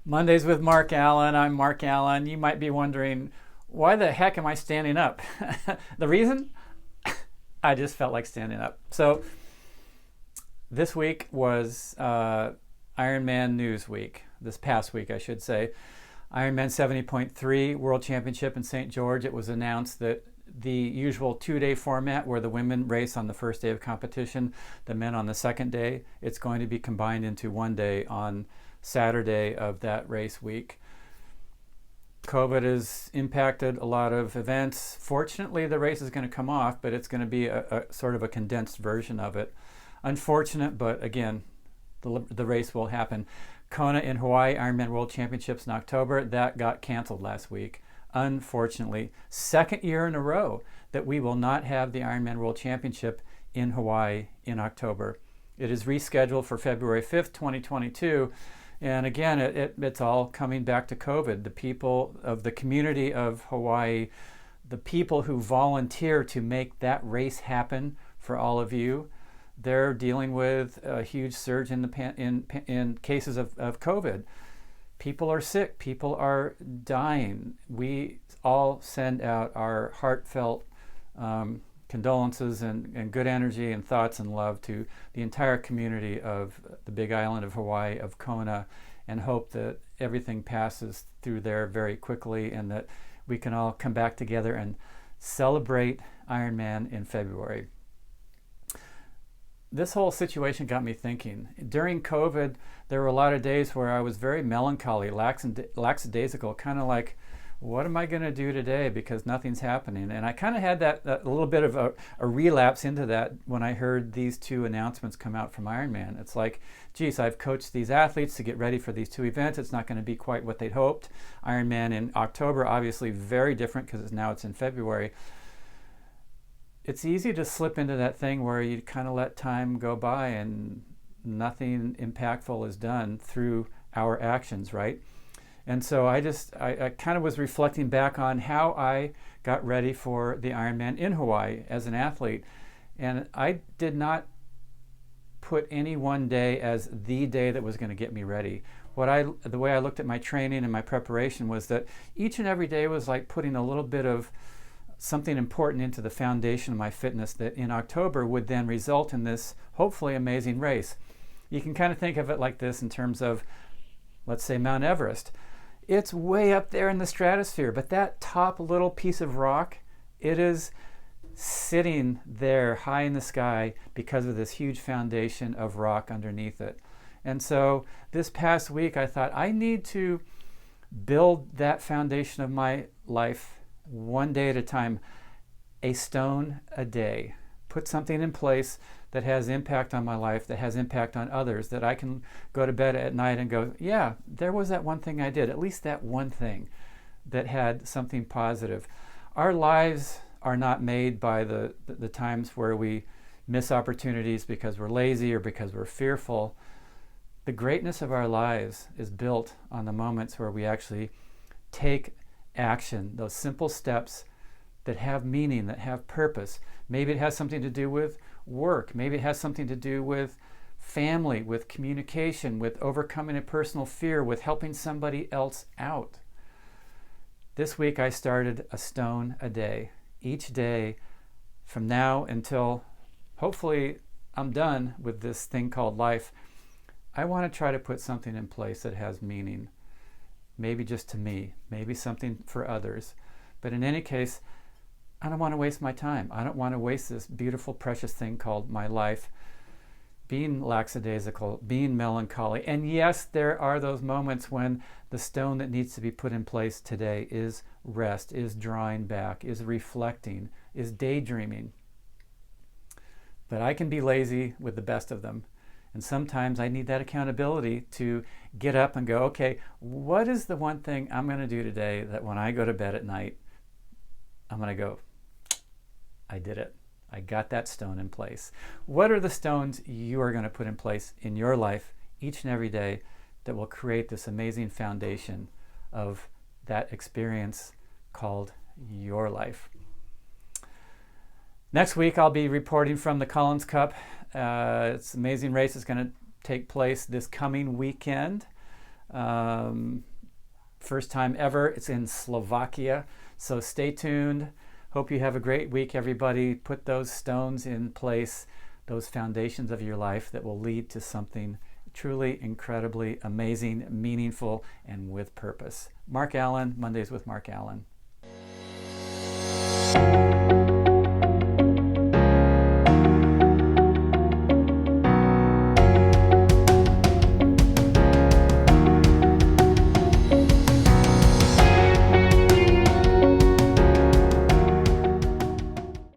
Mondays with Mark Allen. I'm Mark Allen. You might be wondering, why the heck am I standing up? The reason? I just felt like standing up. So this week was Ironman News Week. This past week, I should say. Ironman 70.3 World Championship in St. George. It was announced that the usual 2-day format where the women race on the first day of competition, the men on the second day, it's going to be combined into one day on Saturday of that race week. COVID has impacted a lot of events. Fortunately, the race is going to come off, but it's going to be a sort of a condensed version of it. Unfortunate, but again, the race will happen. Kona in Hawaii, Ironman World Championships in October, that got canceled last week. Unfortunately, second year in a row that we will not have the Ironman World Championship in Hawaii in October. It is rescheduled for February 5th, 2022. And again, it's all coming back to COVID. The people of the community of Hawaii, the people who volunteer to make that race happen for all of you, they're dealing with a huge surge in cases of COVID. People are sick. People are dying. We all send out our heartfelt condolences and good energy and thoughts and love to the entire community of the Big Island of Hawaii, of Kona, and hope that everything passes through there very quickly and that we can all come back together and celebrate Ironman in February. This whole situation got me thinking. During COVID, there were a lot of days where I was very melancholy, lackadaisical, kind of like, what am I going to do today because nothing's happening? And I kind of had that a little bit of a relapse into that when I heard these two announcements come out from Ironman. It's like, geez, I've coached these athletes to get ready for these two events. It's not going to be quite what they'd hoped. Ironman in October, obviously very different because now it's in February. It's easy to slip into that thing where you kind of let time go by and nothing impactful is done through our actions, right? And so I kind of was reflecting back on how I got ready for the Ironman in Hawaii as an athlete. And I did not put any one day as the day that was going to get me ready. The way I looked at my training and my preparation was that each and every day was like putting a little bit of something important into the foundation of my fitness that in October would then result in this hopefully amazing race. You can kind of think of it like this in terms of, let's say, Mount Everest. It's way up there in the stratosphere, but that top little piece of rock, it is sitting there high in the sky because of this huge foundation of rock underneath it. And so this past week I thought I need to build that foundation of my life one day at a time, a stone a day. Put something in place that has impact on my life, that has impact on others, that I can go to bed at night and go, yeah, there was that one thing I did, at least that one thing that had something positive. Our lives are not made by the times where we miss opportunities because we're lazy or because we're fearful. The greatness of our lives is built on the moments where we actually take action, those simple steps that have meaning, that have purpose. Maybe it has something to do with work. Maybe it has something to do with family, with communication, with overcoming a personal fear, with helping somebody else out. This week I started a stone a day. Each day from now until hopefully I'm done with this thing called life, I want to try to put something in place that has meaning. Maybe just to me, maybe something for others. But in any case, I don't want to waste my time. I don't want to waste this beautiful, precious thing called my life being lackadaisical, being melancholy. And yes, there are those moments when the stone that needs to be put in place today is rest, is drawing back, is reflecting, is daydreaming. But I can be lazy with the best of them. And sometimes I need that accountability to get up and go, okay, what is the one thing I'm going to do today that when I go to bed at night, I'm going to go, I did it. I got that stone in place. What are the stones you are going to put in place in your life each and every day that will create this amazing foundation of that experience called your life? Next week, I'll be reporting from the Collins Cup. It's an amazing race. It's going to take place this coming weekend. First time ever. It's in Slovakia. So stay tuned. Hope you have a great week, everybody. Put those stones in place, those foundations of your life that will lead to something truly incredibly amazing, meaningful, and with purpose. Mark Allen, Mondays with Mark Allen.